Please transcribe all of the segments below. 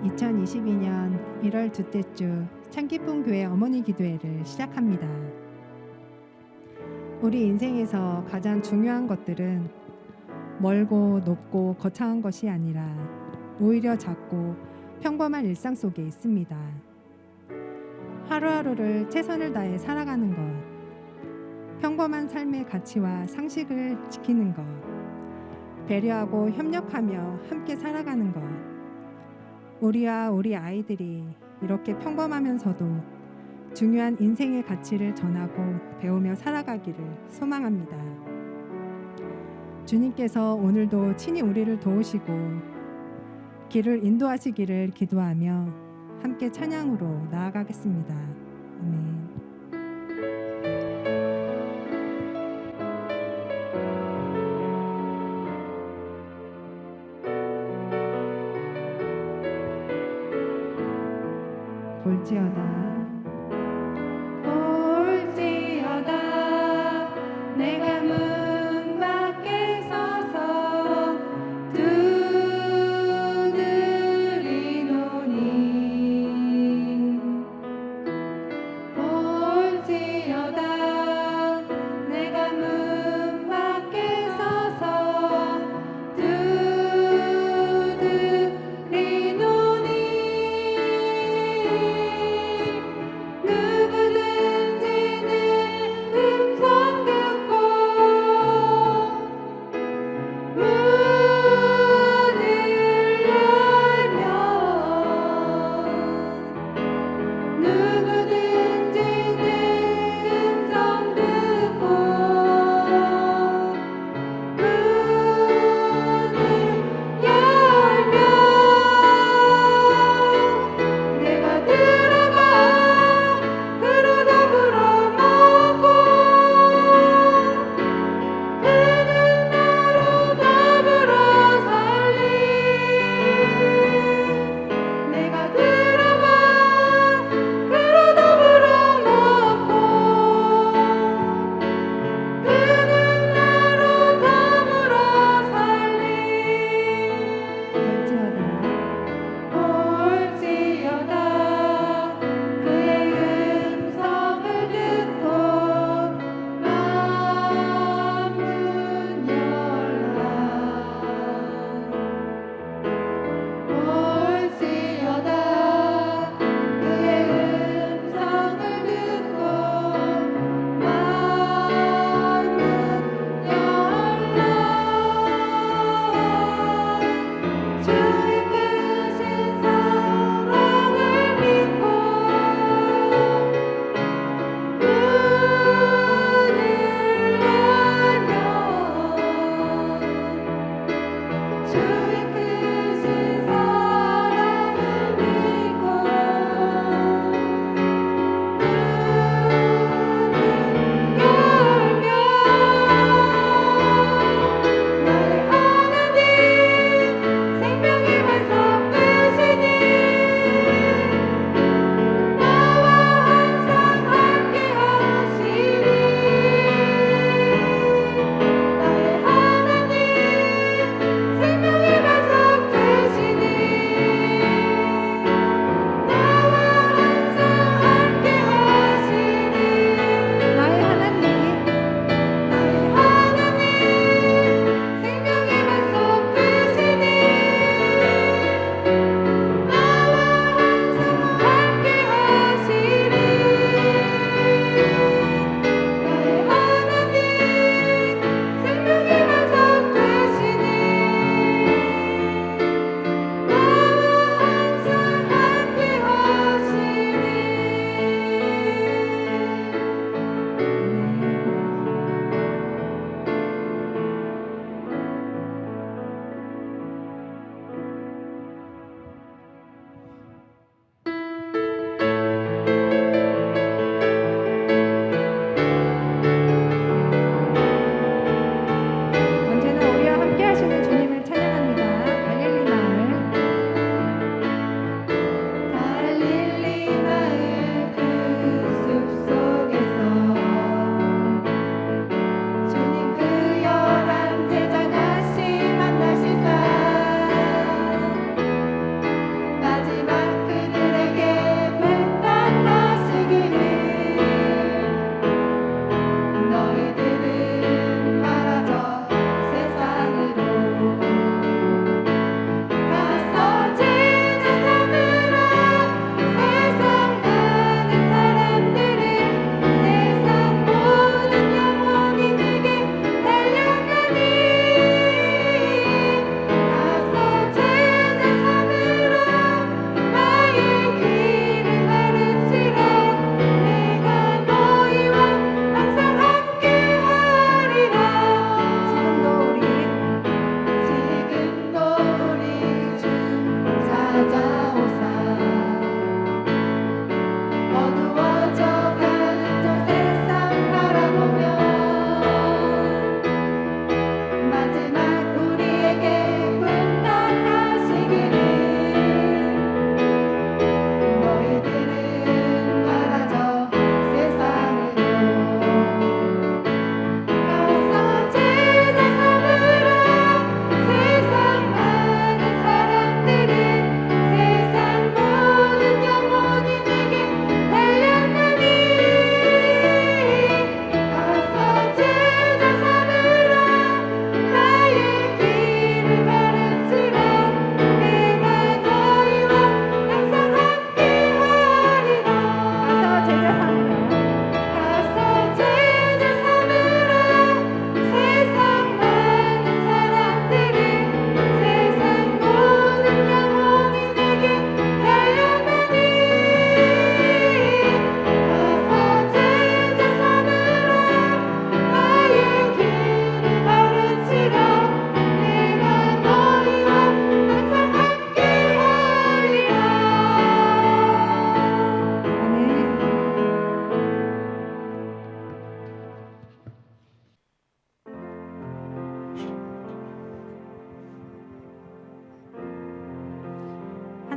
2022년 1월 둘째 주 창기쁨 교회 어머니 기도회를 시작합니다. 우리 인생에서 가장 중요한 것들은 멀고 높고 거창한 것이 아니라 오히려 작고 평범한 일상 속에 있습니다. 하루하루를 최선을 다해 살아가는 것, 평범한 삶의 가치와 상식을 지키는 것, 배려하고 협력하며 함께 살아가는 것, 우리와 우리 아이들이 이렇게 평범하면서도 중요한 인생의 가치를 전하고 배우며 살아가기를 소망합니다. 주님께서 오늘도 친히 우리를 도우시고 길을 인도하시기를 기도하며 함께 찬양으로 나아가겠습니다. 아멘. 볼지어다 내가 문 밖에 서서 두드리노니 볼지어다 내가 문 밖에 서서 두드리노니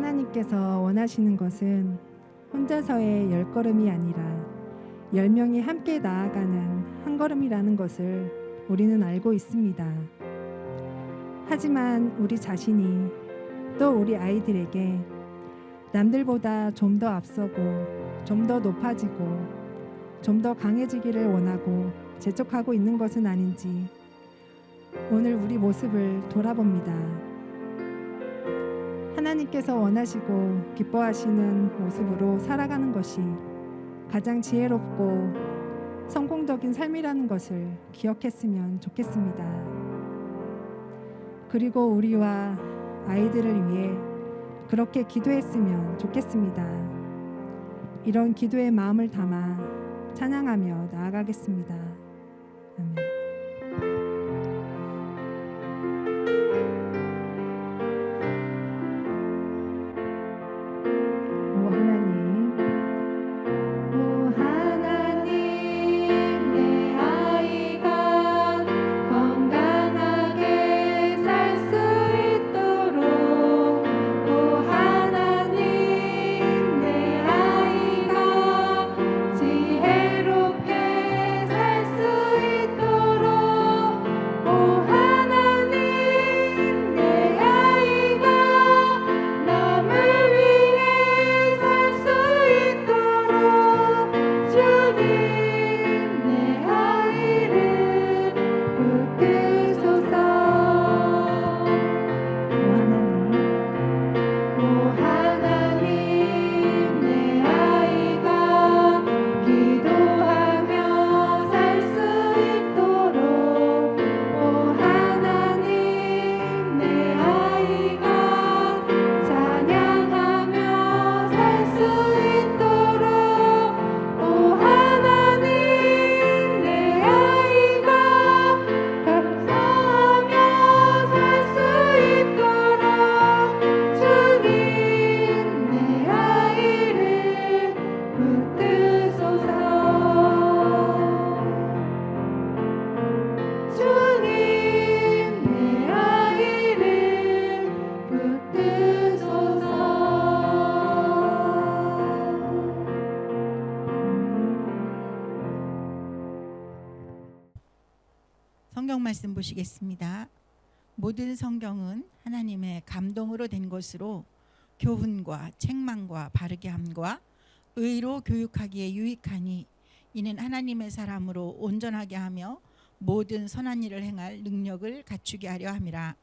하나님께서 원하시는 것은 혼자서의 10걸음이 아니라 10명이 함께 나아가는 한 걸음이라는 것을 우리는 알고 있습니다. 하지만 우리 자신이 또 우리 아이들에게 남들보다 좀 더 앞서고 좀 더 높아지고 좀 더 강해지기를 원하고 재촉하고 있는 것은 아닌지 오늘 우리 모습을 돌아봅니다. 하나님께서 원하시고 기뻐하시는 모습으로 살아가는 것이 가장 지혜롭고 성공적인 삶이라는 것을 기억했으면 좋겠습니다. 그리고 우리와 아이들을 위해 그렇게 기도했으면 좋겠습니다. 이런 기도의 마음을 담아 찬양하며 나아가겠습니다. 아멘. 성경 말씀 보시겠습니다. 모든 성경은 하나님의 감동으로 된 것으로 교훈과 책망과 바르게 함과 의로 교육하기에 유익하니 이는 하나님의 사람으로 온전하게 하며 모든 선한 일을 행할 능력을 갖추게 하려 함이라.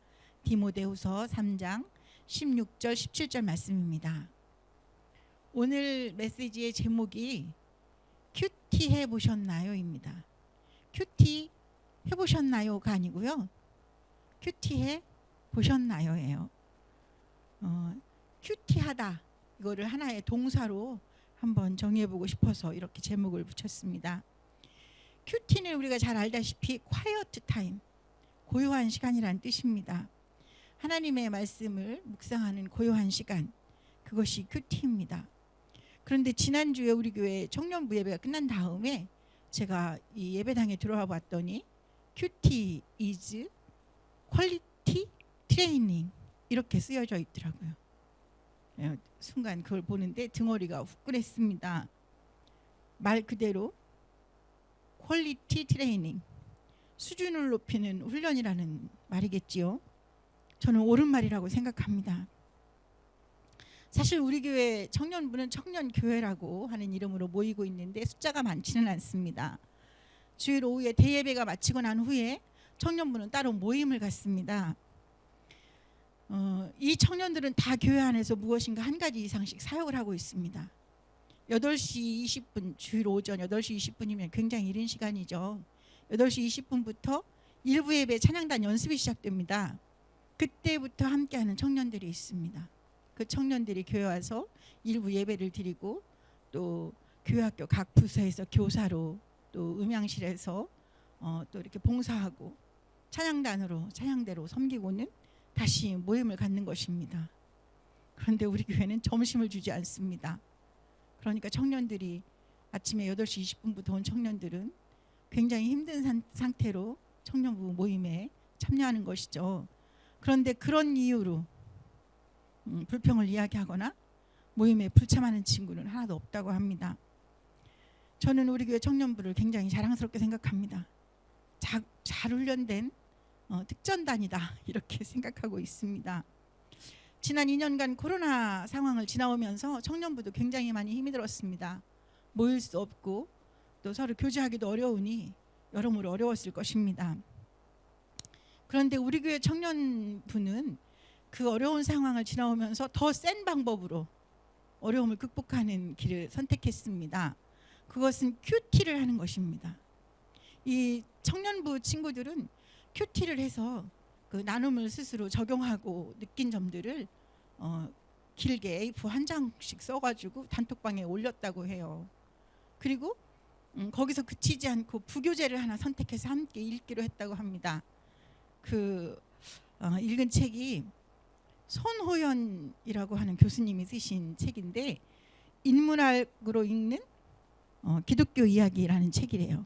디모데후서 3장 16절 17절 말씀입니다. 오늘 메시지의 제목이 큐티 해보셨나요?입니다. 큐티 해보셨나요가 아니고요. 큐티해 보셨나요예요. 큐티하다 이거를 하나의 동사로 한번 정의해보고 싶어서 이렇게 제목을 붙였습니다. 큐티는 우리가 잘 알다시피 quiet time, 고요한 시간이란 뜻입니다. 하나님의 말씀을 묵상하는 고요한 시간, 그것이 큐티입니다. 그런데 지난주에 우리 교회 청년부 예배가 끝난 다음에 제가 이 예배당에 들어와 봤더니 큐티 is quality training 이렇게 쓰여져 있더라고요. 순간 그걸 보는데 등허리가 후끈했습니다. 말 그대로 퀄리티 트레이닝, 수준을 높이는 훈련이라는 말이겠지요. 저는 옳은 말이라고 생각합니다. 사실 우리 교회 청년부는 청년교회라고 하는 이름으로 모이고 있는데 숫자가 많지는 않습니다. 주일 오후에 대예배가 마치고 난 후에 청년부는 따로 모임을 갖습니다. 이 청년들은 다 교회 안에서 무엇인가 한 가지 이상씩 사역을 하고 있습니다. 8시 20분, 주일 오전 8시 20분이면 굉장히 이른 시간이죠. 8시 20분부터 일부 예배 찬양단 연습이 시작됩니다. 그때부터 함께하는 청년들이 있습니다. 그 청년들이 교회 와서 일부 예배를 드리고 또 교회학교 각 부서에서 교사로 또 음향실에서 또 이렇게 봉사하고 찬양단으로 찬양대로 섬기고는 다시 모임을 갖는 것입니다. 그런데 우리 교회는 점심을 주지 않습니다. 그러니까 청년들이 아침에 8시 20분부터 온 청년들은 굉장히 힘든 상태로 청년부 모임에 참여하는 것이죠. 그런데 그런 이유로 불평을 이야기하거나 모임에 불참하는 친구는 하나도 없다고 합니다. 저는 우리 교회 청년부를 굉장히 자랑스럽게 생각합니다. 잘 훈련된 특전단이다 이렇게 생각하고 있습니다. 지난 2년간 코로나 상황을 지나오면서 청년부도 굉장히 많이 힘이 들었습니다. 모일 수 없고 또 서로 교제하기도 어려우니 여러모로 어려웠을 것입니다. 그런데 우리 교회 청년부는 그 어려운 상황을 지나오면서 더 센 방법으로 어려움을 극복하는 길을 선택했습니다. 그것은 큐티를 하는 것입니다. 이 청년부 친구들은 큐티를 해서 그 나눔을 스스로 적용하고 느낀 점들을 길게 A4 한 장씩 써가지고 단톡방에 올렸다고 해요. 그리고 거기서 그치지 않고 부교재를 하나 선택해서 함께 읽기로 했다고 합니다. 읽은 책이 손호연이라고 하는 교수님이 쓰신 책인데 인문학으로 읽는 기독교 이야기라는 책이래요.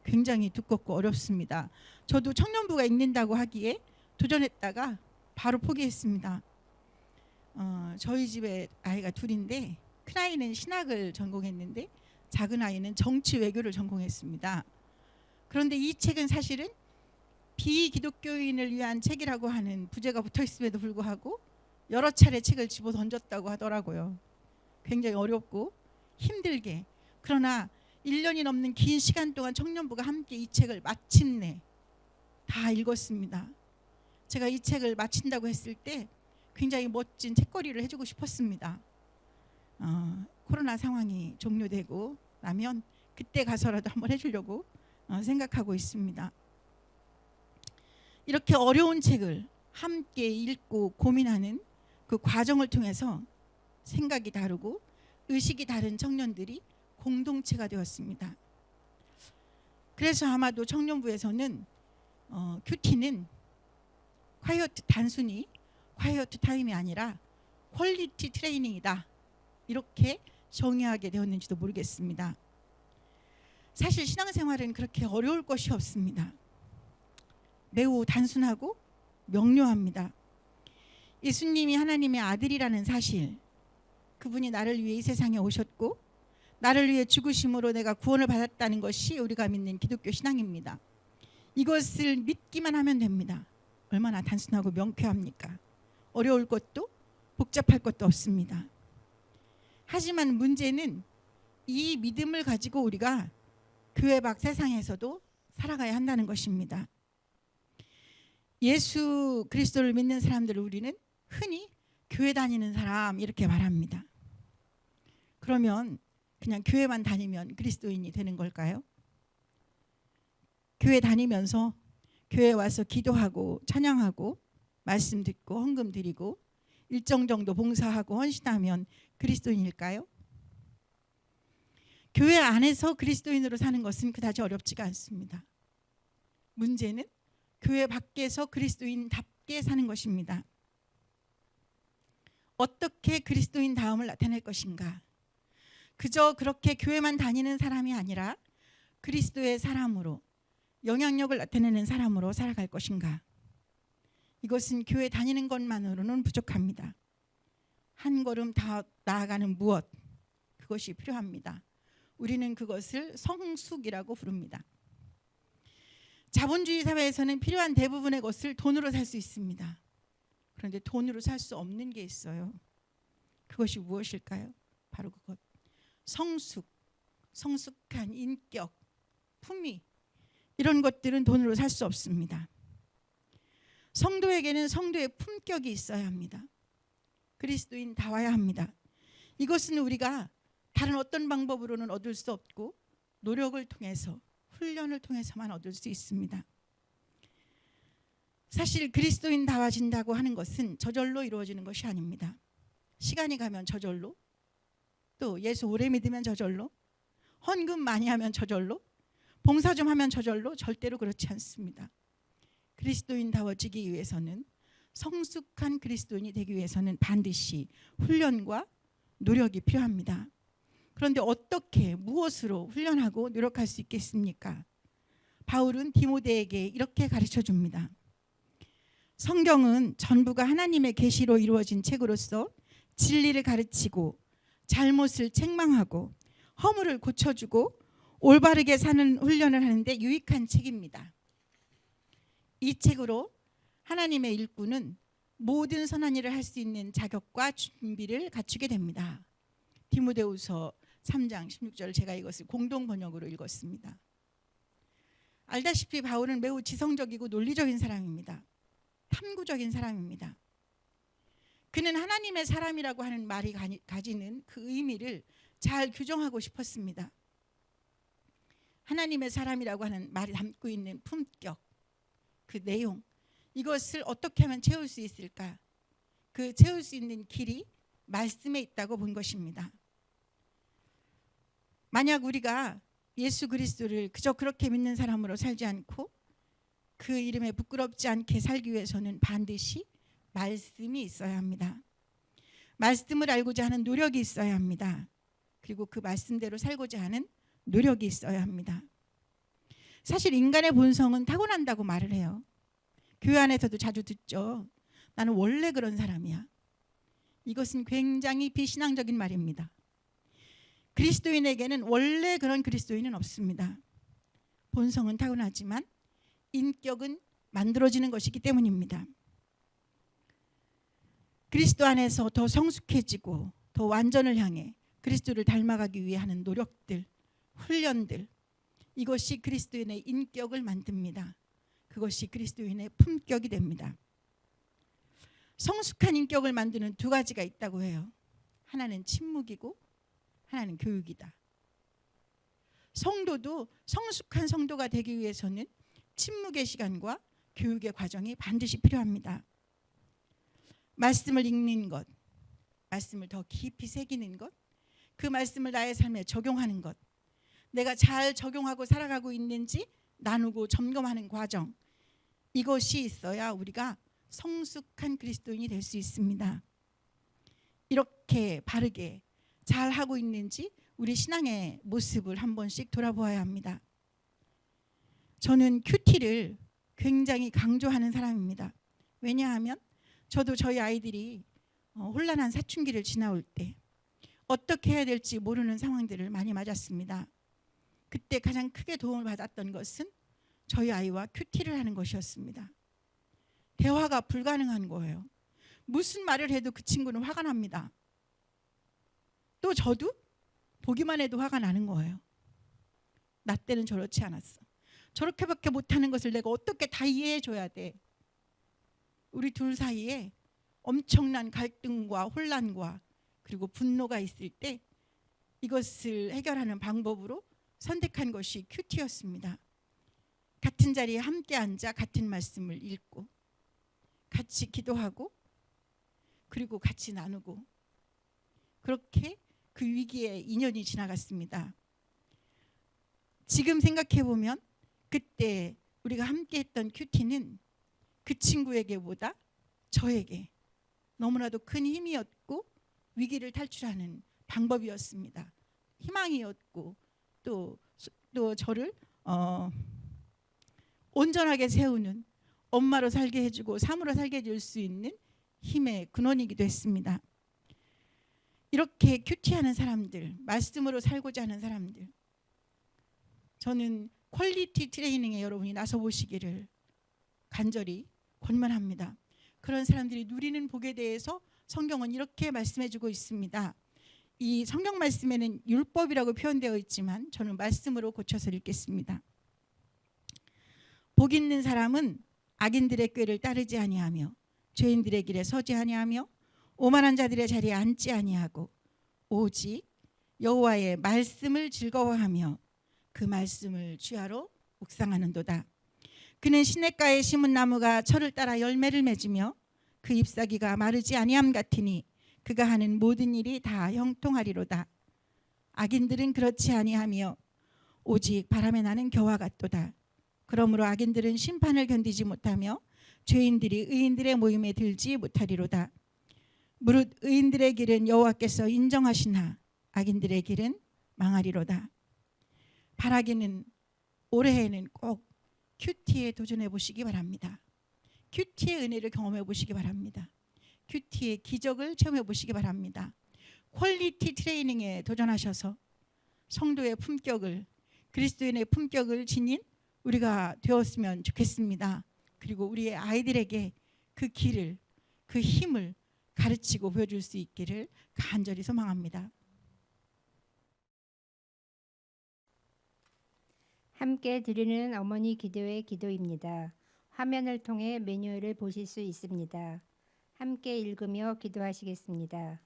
굉장히 두껍고 어렵습니다. 저도 청년부가 읽는다고 하기에 도전했다가 바로 포기했습니다. 저희 집에 아이가 둘인데 큰아이는 신학을 전공했는데 작은 아이는 정치 외교를 전공했습니다. 그런데 이 책은 사실은 비기독교인을 위한 책이라고 하는 부제가 붙어 있음에도 불구하고 여러 차례 책을 집어 던졌다고 하더라고요. 굉장히 어렵고 힘들게, 그러나 1년이 넘는 긴 시간 동안 청년부가 함께 이 책을 마침내 다 읽었습니다. 제가 이 책을 마친다고 했을 때 굉장히 멋진 책거리를 해주고 싶었습니다. 코로나 상황이 종료되고 나면 그때 가서라도 한번 해주려고 생각하고 있습니다. 이렇게 어려운 책을 함께 읽고 고민하는 그 과정을 통해서 생각이 다르고 의식이 다른 청년들이 공동체가 되었습니다. 그래서 아마도 청년부에서는 큐티는 단순히 콰이어트 타임이 아니라 퀄리티 트레이닝이다 이렇게 정의하게 되었는지도 모르겠습니다. 사실 신앙생활은 그렇게 어려울 것이 없습니다. 매우 단순하고 명료합니다. 예수님이 하나님의 아들이라는 사실, 그분이 나를 위해 이 세상에 오셨고 나를 위해 죽으심으로 내가 구원을 받았다는 것이 우리가 믿는 기독교 신앙입니다. 이것을 믿기만 하면 됩니다. 얼마나 단순하고 명쾌합니까? 어려울 것도 복잡할 것도 없습니다. 하지만 문제는 이 믿음을 가지고 우리가 교회 밖 세상에서도 살아가야 한다는 것입니다. 예수 그리스도를 믿는 사람들을 우리는 흔히 교회 다니는 사람 이렇게 말합니다. 그러면 그냥 교회만 다니면 그리스도인이 되는 걸까요? 교회 다니면서 교회 와서 기도하고 찬양하고 말씀 듣고 헌금 드리고 일정 정도 봉사하고 헌신하면 그리스도인일까요? 교회 안에서 그리스도인으로 사는 것은 그다지 어렵지가 않습니다. 문제는 교회 밖에서 그리스도인답게 사는 것입니다. 어떻게 그리스도인 다움을 나타낼 것인가? 그저 그렇게 교회만 다니는 사람이 아니라 그리스도의 사람으로 영향력을 나타내는 사람으로 살아갈 것인가? 이것은 교회 다니는 것만으로는 부족합니다. 한 걸음 더 나아가는 무엇, 그것이 필요합니다. 우리는 그것을 성숙이라고 부릅니다. 자본주의 사회에서는 필요한 대부분의 것을 돈으로 살 수 있습니다. 그런데 돈으로 살 수 없는 게 있어요. 그것이 무엇일까요? 바로 그것. 성숙한 인격, 품위, 이런 것들은 돈으로 살 수 없습니다. 성도에게는 성도의 품격이 있어야 합니다. 그리스도인 다워야 합니다. 이것은 우리가 다른 어떤 방법으로는 얻을 수 없고 노력을 통해서, 훈련을 통해서만 얻을 수 있습니다. 사실 그리스도인 다워진다고 하는 것은 저절로 이루어지는 것이 아닙니다. 시간이 가면 저절로, 또 예수 오래 믿으면 저절로, 헌금 많이 하면 저절로, 봉사 좀 하면 저절로, 절대로 그렇지 않습니다. 그리스도인다워지기 위해서는, 성숙한 그리스도인이 되기 위해서는 반드시 훈련과 노력이 필요합니다. 그런데 어떻게, 무엇으로 훈련하고 노력할 수 있겠습니까? 바울은 디모데에게 이렇게 가르쳐 줍니다. 성경은 전부가 하나님의 계시로 이루어진 책으로서 진리를 가르치고 잘못을 책망하고 허물을 고쳐주고 올바르게 사는 훈련을 하는데 유익한 책입니다. 이 책으로 하나님의 일꾼은 모든 선한 일을 할 수 있는 자격과 준비를 갖추게 됩니다. 디모데후서 3장 16절, 제가 이것을 공동 번역으로 읽었습니다. 알다시피 바울은 매우 지성적이고 논리적인 사람입니다. 탐구적인 사람입니다. 그는 하나님의 사람이라고 하는 말이 가지는 그 의미를 잘 규정하고 싶었습니다. 하나님의 사람이라고 하는 말이 담고 있는 품격, 그 내용, 이것을 어떻게 하면 채울 수 있을까? 그 채울 수 있는 길이 말씀에 있다고 본 것입니다. 만약 우리가 예수 그리스도를 그저 그렇게 믿는 사람으로 살지 않고 그 이름에 부끄럽지 않게 살기 위해서는 반드시 말씀이 있어야 합니다. 말씀을 알고자 하는 노력이 있어야 합니다. 그리고 그 말씀대로 살고자 하는 노력이 있어야 합니다. 사실 인간의 본성은 타고난다고 말을 해요. 교회 안에서도 자주 듣죠. 나는 원래 그런 사람이야. 이것은 굉장히 비신앙적인 말입니다. 그리스도인에게는 원래 그런 그리스도인은 없습니다. 본성은 타고나지만 인격은 만들어지는 것이기 때문입니다. 그리스도 안에서 더 성숙해지고 더 완전을 향해 그리스도를 닮아가기 위해 하는 노력들, 훈련들, 이것이 그리스도인의 인격을 만듭니다. 그것이 그리스도인의 품격이 됩니다. 성숙한 인격을 만드는 두 가지가 있다고 해요. 하나는 침묵이고 하나는 교육이다. 성도도 성숙한 성도가 되기 위해서는 침묵의 시간과 교육의 과정이 반드시 필요합니다. 말씀을 읽는 것, 말씀을 더 깊이 새기는 것, 그 말씀을 나의 삶에 적용하는 것, 내가 잘 적용하고 살아가고 있는지 나누고 점검하는 과정, 이것이 있어야 우리가 성숙한 그리스도인이 될 수 있습니다. 이렇게 바르게 잘하고 있는지 우리 신앙의 모습을 한 번씩 돌아보아야 합니다. 저는 큐티를 굉장히 강조하는 사람입니다. 왜냐하면 저도 저희 아이들이 혼란한 사춘기를 지나올 때 어떻게 해야 될지 모르는 상황들을 많이 맞았습니다. 그때 가장 크게 도움을 받았던 것은 저희 아이와 큐티를 하는 것이었습니다. 대화가 불가능한 거예요. 무슨 말을 해도 그 친구는 화가 납니다. 또 저도 보기만 해도 화가 나는 거예요. 나 때는 저렇지 않았어. 저렇게밖에 못하는 것을 내가 어떻게 다 이해해 줘야 돼. 우리 둘 사이에 엄청난 갈등과 혼란과 그리고 분노가 있을 때 이것을 해결하는 방법으로 선택한 것이 큐티였습니다. 같은 자리에 함께 앉아 같은 말씀을 읽고 같이 기도하고 그리고 같이 나누고, 그렇게 그 위기의 2년이 지나갔습니다. 지금 생각해 보면 그때 우리가 함께 했던 큐티는 그 친구에게보다 저에게 너무나도 큰 힘이었고 위기를 탈출하는 방법이었습니다. 희망이었고 또 저를 온전하게 세우는, 엄마로 살게 해주고 사모로 살게 해줄 수 있는 힘의 근원이기도 했습니다. 이렇게 큐티하는 사람들, 말씀으로 살고자 하는 사람들, 저는 퀄리티 트레이닝에 여러분이 나서 보시기를 간절히 권면합니다. 그런 사람들이 누리는 복에 대해서 성경은 이렇게 말씀해주고 있습니다. 이 성경 말씀에는 율법이라고 표현되어 있지만 저는 말씀으로 고쳐서 읽겠습니다. 복 있는 사람은 악인들의 꾀를 따르지 아니하며 죄인들의 길에 서지 아니하며 오만한 자들의 자리에 앉지 아니하고 오직 여호와의 말씀을 즐거워하며 그 말씀을 주야로 묵상하는도다. 그는 시냇가에 심은 나무가 철을 따라 열매를 맺으며 그 잎사귀가 마르지 아니함 같으니 그가 하는 모든 일이 다 형통하리로다. 악인들은 그렇지 아니하며 오직 바람에 나는 겨와 같도다. 그러므로 악인들은 심판을 견디지 못하며 죄인들이 의인들의 모임에 들지 못하리로다. 무릇 의인들의 길은 여호와께서 인정하시나 악인들의 길은 망하리로다. 바라기는 올해에는 꼭 큐티에 도전해 보시기 바랍니다. 큐티의 은혜를 경험해 보시기 바랍니다. 큐티의 기적을 체험해 보시기 바랍니다. 퀄리티 트레이닝에 도전하셔서 성도의 품격을, 그리스도인의 품격을 지닌 우리가 되었으면 좋겠습니다. 그리고 우리의 아이들에게 그 길을, 그 힘을 가르치고 보여줄 수 있기를 간절히 소망합니다. 함께 드리는 어머니 기도의 기도입니다. 화면을 통해 매뉴얼을 보실 수 있습니다. 함께 읽으며 기도하시겠습니다.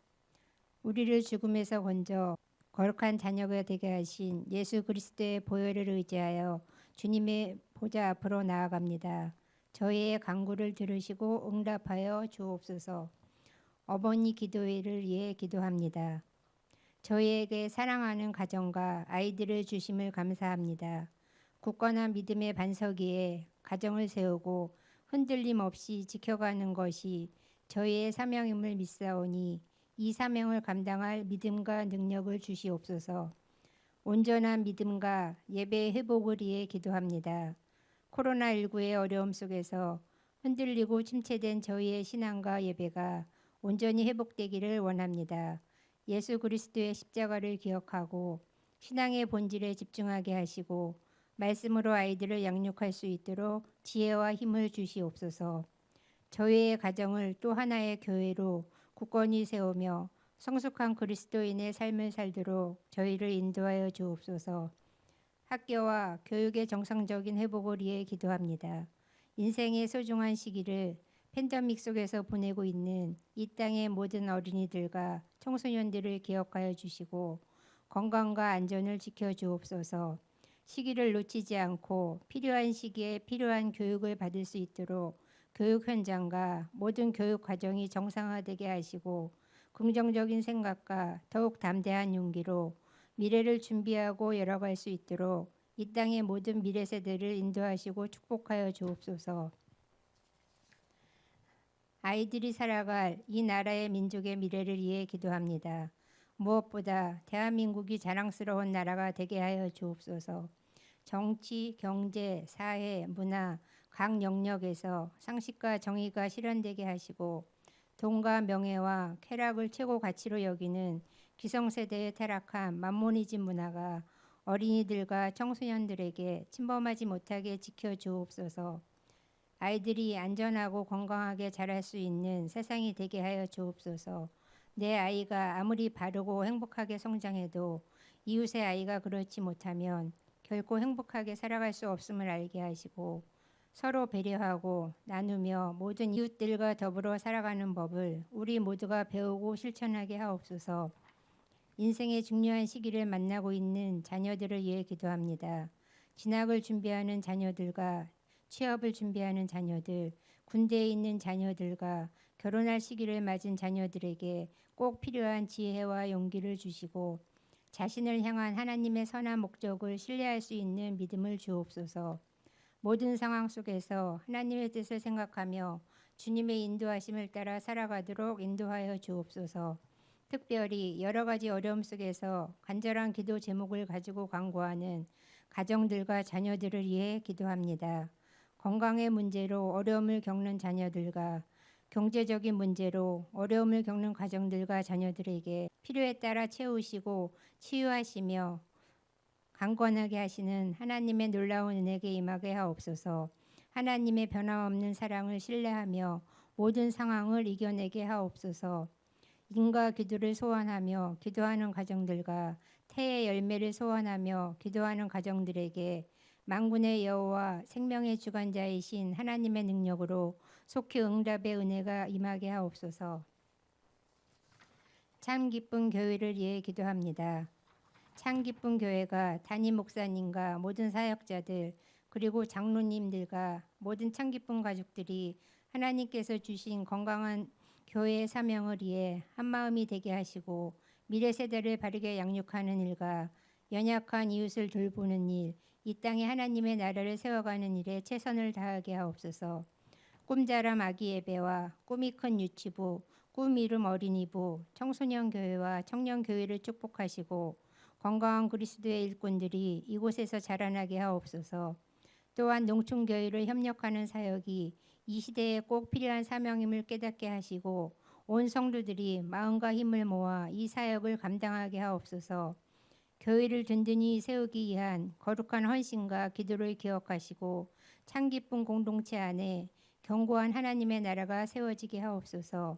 우리를 죽음에서 건져 거룩한 자녀가 되게 하신 예수 그리스도의 보혈을 의지하여 주님의 보좌 앞으로 나아갑니다. 저희의 간구를 들으시고 응답하여 주옵소서. 어머니 기도회를 위해 기도합니다. 저희에게 사랑하는 가정과 아이들을 주심을 감사합니다. 굳건한 믿음의 반석 위에 가정을 세우고 흔들림 없이 지켜가는 것이 저희의 사명임을 믿사오니 이 사명을 감당할 믿음과 능력을 주시옵소서. 온전한 믿음과 예배의 회복을 위해 기도합니다. 코로나19의 어려움 속에서 흔들리고 침체된 저희의 신앙과 예배가 온전히 회복되기를 원합니다. 예수 그리스도의 십자가를 기억하고 신앙의 본질에 집중하게 하시고 말씀으로 아이들을 양육할 수 있도록 지혜와 힘을 주시옵소서. 저희의 가정을 또 하나의 교회로 굳건히 세우며 성숙한 그리스도인의 삶을 살도록 저희를 인도하여 주옵소서. 학교와 교육의 정상적인 회복을 위해 기도합니다. 인생의 소중한 시기를 팬데믹 속에서 보내고 있는 이 땅의 모든 어린이들과 청소년들을 기억하여 주시고 건강과 안전을 지켜 주옵소서. 시기를 놓치지 않고 필요한 시기에 필요한 교육을 받을 수 있도록 교육 현장과 모든 교육 과정이 정상화되게 하시고 긍정적인 생각과 더욱 담대한 용기로 미래를 준비하고 열어갈 수 있도록 이 땅의 모든 미래 세대를 인도하시고 축복하여 주옵소서. 아이들이 살아갈 이 나라의 민족의 미래를 위해 기도합니다. 무엇보다 대한민국이 자랑스러운 나라가 되게 하여 주옵소서. 정치, 경제, 사회, 문화 각 영역에서 상식과 정의가 실현되게 하시고 돈과 명예와 쾌락을 최고 가치로 여기는 기성세대의 타락한 만모니즘 문화가 어린이들과 청소년들에게 침범하지 못하게 지켜주옵소서. 아이들이 안전하고 건강하게 자랄 수 있는 세상이 되게 하여 주옵소서. 내 아이가 아무리 바르고 행복하게 성장해도 이웃의 아이가 그렇지 못하면 결코 행복하게 살아갈 수 없음을 알게 하시고 서로 배려하고 나누며 모든 이웃들과 더불어 살아가는 법을 우리 모두가 배우고 실천하게 하옵소서. 인생의 중요한 시기를 만나고 있는 자녀들을 위해 기도합니다. 진학을 준비하는 자녀들과 취업을 준비하는 자녀들, 군대에 있는 자녀들과 결혼할 시기를 맞은 자녀들에게 꼭 필요한 지혜와 용기를 주시고 자신을 향한 하나님의 선한 목적을 신뢰할 수 있는 믿음을 주옵소서. 모든 상황 속에서 하나님의 뜻을 생각하며 주님의 인도하심을 따라 살아가도록 인도하여 주옵소서. 특별히 여러 가지 어려움 속에서 간절한 기도 제목을 가지고 간구하는 가정들과 자녀들을 위해 기도합니다. 건강의 문제로 어려움을 겪는 자녀들과 경제적인 문제로 어려움을 겪는 가정들과 자녀들에게 필요에 따라 채우시고 치유하시며 강건하게 하시는 하나님의 놀라운 은혜에 임하게 하옵소서. 하나님의 변함없는 사랑을 신뢰하며 모든 상황을 이겨내게 하옵소서. 인과 기도를 소원하며 기도하는 가정들과 태의 열매를 소원하며 기도하는 가정들에게 만군의 여호와 생명의 주관자이신 하나님의 능력으로 속히 응답의 은혜가 임하게 하옵소서. 참 기쁜 교회를 위해 기도합니다. 참 기쁜 교회가 담임 목사님과 모든 사역자들 그리고 장로님들과 모든 참 기쁜 가족들이 하나님께서 주신 건강한 교회의 사명을 위해 한마음이 되게 하시고 미래 세대를 바르게 양육하는 일과 연약한 이웃을 돌보는 일, 이 땅에 하나님의 나라를 세워가는 일에 최선을 다하게 하옵소서. 꿈자람 아기 예배와 꿈이 큰 유치부, 꿈 이름 어린이부, 청소년 교회와 청년 교회를 축복하시고 건강한 그리스도의 일꾼들이 이곳에서 자라나게 하옵소서. 또한 농촌교회로 협력하는 사역이 이 시대에 꼭 필요한 사명임을 깨닫게 하시고 온 성도들이 마음과 힘을 모아 이 사역을 감당하게 하옵소서. 교회를 든든히 세우기 위한 거룩한 헌신과 기도를 기억하시고 참 기쁜 공동체 안에 견고한 하나님의 나라가 세워지게 하옵소서.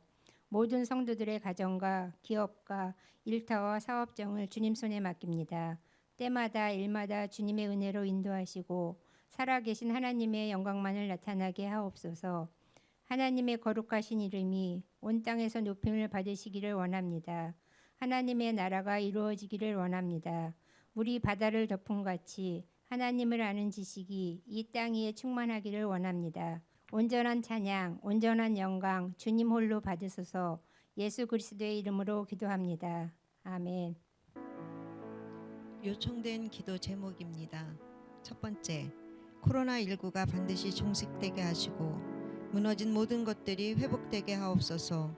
모든 성도들의 가정과 기업과 일터와 사업정을 주님 손에 맡깁니다. 때마다 일마다 주님의 은혜로 인도하시고 살아계신 하나님의 영광만을 나타나게 하옵소서. 하나님의 거룩하신 이름이 온 땅에서 높임을 받으시기를 원합니다. 하나님의 나라가 이루어지기를 원합니다. 물이 바다를 덮음 같이 하나님을 아는 지식이 이 땅 위에 충만하기를 원합니다. 온전한 찬양, 온전한 영광 주님 홀로 받으소서. 예수 그리스도의 이름으로 기도합니다. 아멘. 요청된 기도 제목입니다. 첫 번째, 코로나19가 반드시 종식되게 하시고 무너진 모든 것들이 회복되게 하옵소서.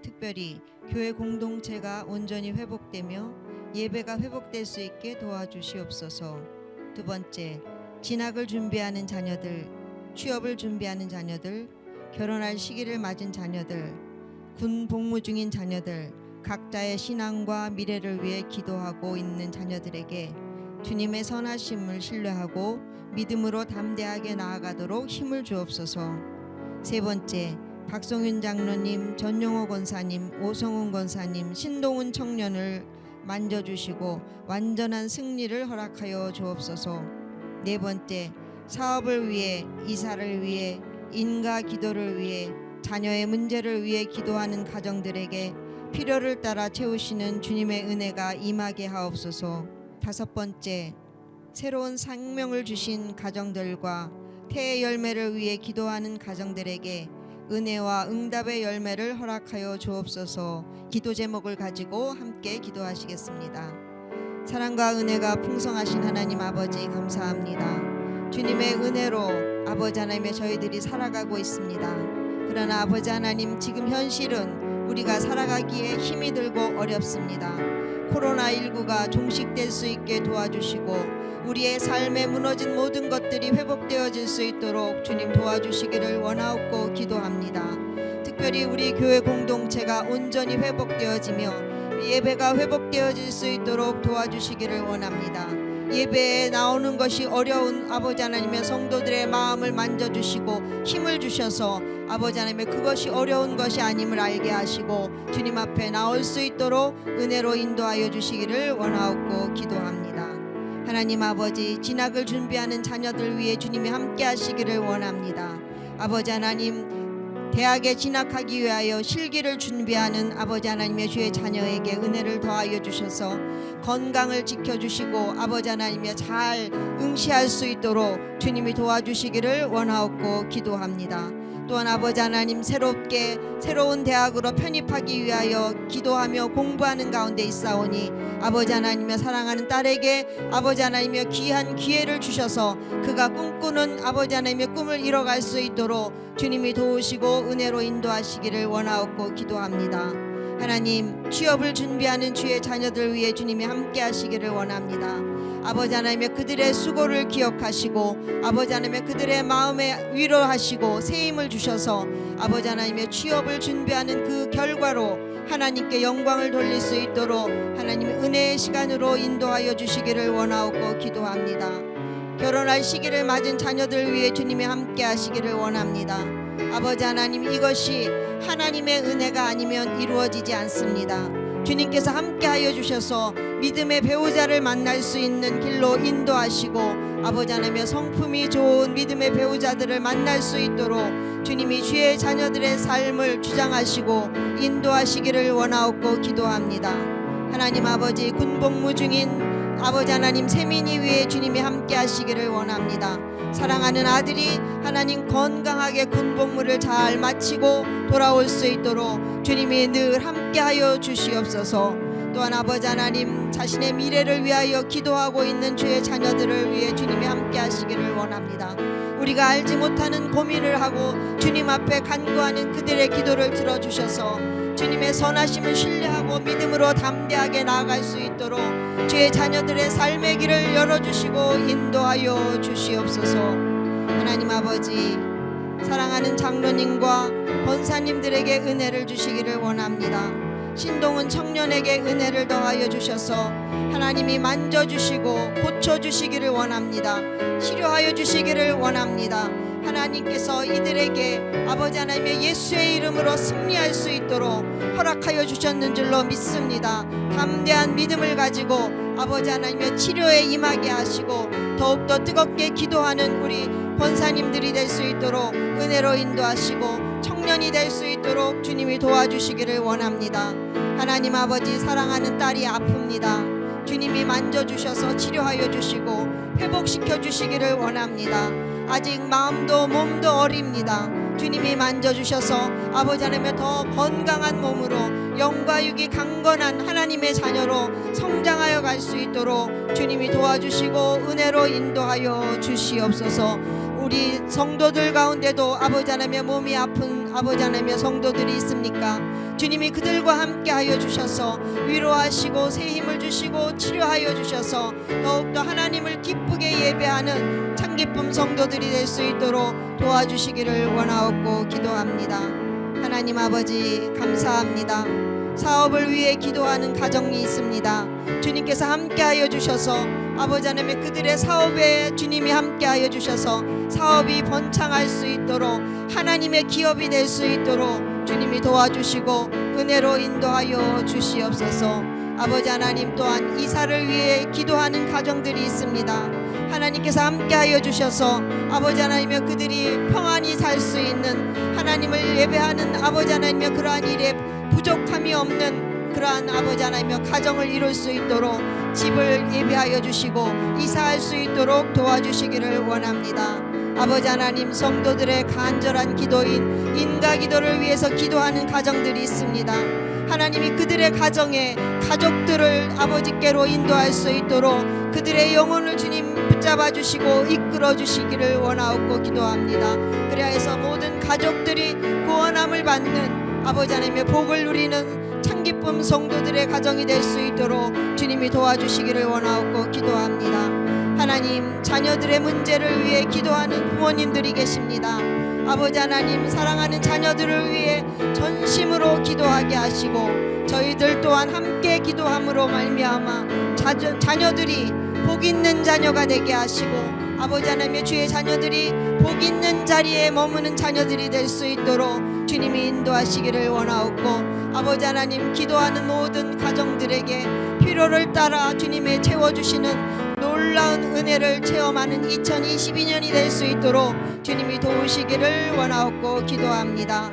특별히 교회 공동체가 온전히 회복되며 예배가 회복될 수 있게 도와주시옵소서. 두 번째, 진학을 준비하는 자녀들, 취업을 준비하는 자녀들, 결혼할 시기를 맞은 자녀들, 군 복무 중인 자녀들, 각자의 신앙과 미래를 위해 기도하고 있는 자녀들에게 주님의 선하심을 신뢰하고 믿음으로 담대하게 나아가도록 힘을 주옵소서. 세 번째, 박성윤 장로님, 전용호 권사님, 오성훈 권사님, 신동훈 청년을 만져주시고 완전한 승리를 허락하여 주옵소서. 네 번째, 사업을 위해, 이사를 위해, 인가 기도를 위해, 자녀의 문제를 위해 기도하는 가정들에게 필요를 따라 채우시는 주님의 은혜가 임하게 하옵소서. 다섯 번째, 새로운 생명을 주신 가정들과 태의 열매를 위해 기도하는 가정들에게 은혜와 응답의 열매를 허락하여 주옵소서. 기도 제목을 가지고 함께 기도하시겠습니다. 사랑과 은혜가 풍성하신 하나님 아버지 감사합니다. 주님의 은혜로 아버지 하나님의 저희들이 살아가고 있습니다. 그러나 아버지 하나님, 지금 현실은 우리가 살아가기에 힘이 들고 어렵습니다. 코로나19가 종식될 수 있게 도와주시고 우리의 삶에 무너진 모든 것들이 회복되어질 수 있도록 주님 도와주시기를 원하옵고 기도합니다. 특별히 우리 교회 공동체가 온전히 회복되어지며 예배가 회복되어질 수 있도록 도와주시기를 원합니다. 예배에 나오는 것이 어려운 아버지 하나님의 성도들의 마음을 만져주시고 힘을 주셔서 아버지 하나님의 그것이 어려운 것이 아님을 알게 하시고 주님 앞에 나올 수 있도록 은혜로 인도하여 주시기를 원하옵고 기도합니다. 하나님 아버지, 진학을 준비하는 자녀들 위해 주님이 함께 하시기를 원합니다. 아버지 하나님, 대학에 진학하기 위하여 실기를 준비하는 아버지 하나님의 주의 자녀에게 은혜를 더하여 주셔서 건강을 지켜주시고 아버지 하나님의 잘 응시할 수 있도록 주님이 도와주시기를 원하옵고 기도합니다. 또한 아버지 하나님, 새로운 대학으로 편입하기 위하여 기도하며 공부하는 가운데 있사오니 아버지 하나님의 사랑하는 딸에게 아버지 하나님의 귀한 기회를 주셔서 그가 꿈꾸는 아버지 하나님의 꿈을 이뤄갈 수 있도록 주님이 도우시고 은혜로 인도하시기를 원하옵고 기도합니다. 하나님, 취업을 준비하는 주의 자녀들 위해 주님이 함께 하시기를 원합니다. 아버지 하나님의 그들의 수고를 기억하시고 아버지 하나님의 그들의 마음에 위로하시고 새 힘을 주셔서 아버지 하나님의 취업을 준비하는 그 결과로 하나님께 영광을 돌릴 수 있도록 하나님의 은혜의 시간으로 인도하여 주시기를 원하옵고 기도합니다. 결혼할 시기를 맞은 자녀들 위해 주님이 함께 하시기를 원합니다. 아버지 하나님, 이것이 하나님의 은혜가 아니면 이루어지지 않습니다. 주님께서 함께하여 주셔서 믿음의 배우자를 만날 수 있는 길로 인도하시고 아버지 하나님의 성품이 좋은 믿음의 배우자들을 만날 수 있도록 주님이 주의 자녀들의 삶을 주장하시고 인도하시기를 원하옵고 기도합니다. 하나님 아버지, 군복무 중인 아버지 하나님 세민이 위해 주님이 함께 하시기를 원합니다. 사랑하는 아들이 하나님 건강하게 군복무를 잘 마치고 돌아올 수 있도록 주님이 늘 함께하여 주시옵소서. 또한 아버지 하나님, 자신의 미래를 위하여 기도하고 있는 주의 자녀들을 위해 주님이 함께 하시기를 원합니다. 우리가 알지 못하는 고민을 하고 주님 앞에 간구하는 그들의 기도를 들어주셔서 주님의 선하심을 신뢰하고 믿음으로 담대하게 나아갈 수 있도록 주의 자녀들의 삶의 길을 열어주시고 인도하여 주시옵소서. 하나님 아버지, 사랑하는 장로님과 권사님들에게 은혜를 주시기를 원합니다. 신동은 청년에게 은혜를 더하여 주셔서 하나님이 만져주시고 고쳐주시기를 원합니다. 치료하여 주시기를 원합니다. 하나님께서 이들에게 아버지 하나님의 예수의 이름으로 승리할 수 있도록 허락하여 주셨는 줄로 믿습니다. 담대한 믿음을 가지고 아버지 하나님의 치료에 임하게 하시고 더욱더 뜨겁게 기도하는 우리 권사님들이 될 수 있도록 은혜로 인도하시고 청년이 될 수 있도록 주님이 도와주시기를 원합니다. 하나님 아버지, 사랑하는 딸이 아픕니다. 주님이 만져주셔서 치료하여 주시고 회복시켜 주시기를 원합니다. 아직 마음도 몸도 어립니다. 주님이 만져주셔서 아버지 하나님의 더 건강한 몸으로 영과 육이 강건한 하나님의 자녀로 성장하여 갈 수 있도록 주님이 도와주시고 은혜로 인도하여 주시옵소서. 우리 성도들 가운데도 아버지 하나님의 몸이 아픈 아버지 하나님의 성도들이 있습니까? 주님이 그들과 함께 하여 주셔서 위로하시고 새 힘을 주시고 치료하여 주셔서 더욱더 하나님을 기쁘게 예배하는 참기쁨 성도들이 될 수 있도록 도와주시기를 원하옵고 기도합니다. 하나님 아버지, 감사합니다. 사업을 위해 기도하는 가정이 있습니다. 주님께서 함께하여 주셔서 아버지 하나님 그들의 사업에 주님이 함께하여 주셔서 사업이 번창할 수 있도록 하나님의 기업이 될 수 있도록 주님이 도와주시고 은혜로 인도하여 주시옵소서. 아버지 하나님, 또한 이사를 위해 기도하는 가정들이 있습니다. 하나님께서 함께하여 주셔서 아버지 하나님의 그들이 평안히 살 수 있는 하나님을 예배하는 아버지 하나님의 그러한 일에 부족함이 없는 그러한 아버지 하나님의 가정을 이룰 수 있도록 집을 예배하여 주시고 이사할 수 있도록 도와주시기를 원합니다. 아버지 하나님, 성도들의 간절한 기도인 인가 기도를 위해서 기도하는 가정들이 있습니다. 하나님이 그들의 가정에 가족들을 아버지께로 인도할 수 있도록 그들의 영혼을 주님 붙잡아 주시고 이끌어 주시기를 원하옵고 기도합니다. 그리하여서 모든 가족들이 구원함을 받는 아버지 하나님의 복을 누리는 참기쁨 성도들의 가정이 될 수 있도록 주님이 도와주시기를 원하옵고 기도합니다. 하나님, 자녀들의 문제를 위해 기도하는 부모님들이 계십니다. 아버지 하나님, 사랑하는 자녀들을 위해 전심으로 기도하게 하시고 저희들 또한 함께 기도함으로 말미암아 자녀들이 복 있는 자녀가 되게 하시고 아버지 하나님의 주의 자녀들이 복 있는 자리에 머무는 자녀들이 될 수 있도록 주님이 인도하시기를 원하옵고 아버지 하나님, 기도하는 모든 가정들에게 필요를 따라 주님의 채워주시는 놀라운 은혜를 체험하는 2022년이 될 수 있도록 주님이 도우시기를 원하옵고 기도합니다.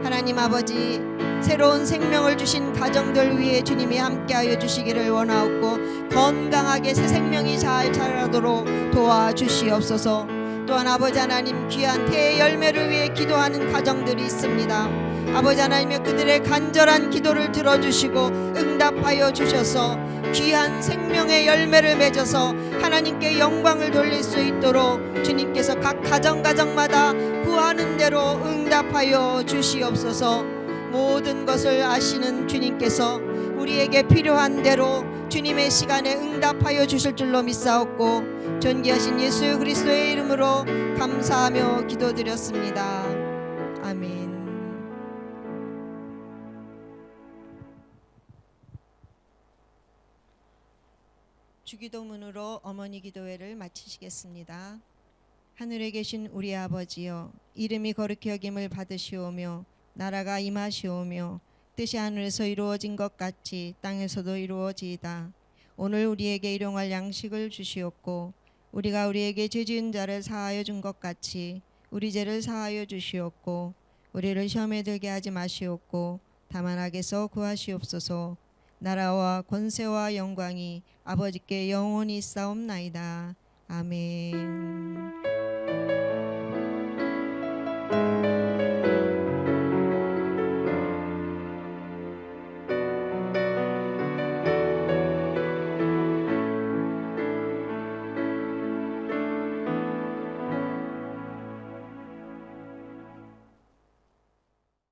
하나님 아버지, 새로운 생명을 주신 가정들 위해 주님이 함께하여 주시기를 원하옵고 건강하게 새 생명이 잘 자라도록 도와주시옵소서. 또한 아버지 하나님, 귀한 태의 열매를 위해 기도하는 가정들이 있습니다. 아버지 하나님의 그들의 간절한 기도를 들어주시고 응답하여 주셔서 귀한 생명의 열매를 맺어서 하나님께 영광을 돌릴 수 있도록 주님께서 각 가정마다 구하는 대로 응답하여 주시옵소서. 모든 것을 아시는 주님께서 우리에게 필요한 대로 주님의 시간에 응답하여 주실 줄로 믿사옵고 존귀하신 예수 그리스도의 이름으로 감사하며 기도드렸습니다. 아멘. 주기도문으로 어머니 기도회를 마치시겠습니다. 하늘에 계신 우리 아버지여, 이름이 거룩히 여김을 받으시오며 나라가 임하시오며 뜻이 하늘에서 이루어진 것 같이 땅에서도 이루어지이다. 오늘 우리에게 일용할 양식을 주시옵고 우리가 우리에게 죄 지은 자를 사하여 준 것 같이 우리 죄를 사하여 주시옵고 우리를 시험에 들게 하지 마시옵고 다만 악에서 구하시옵소서. 나라와 권세와 영광이 아버지께 영원히 있사옵나이다. 아멘.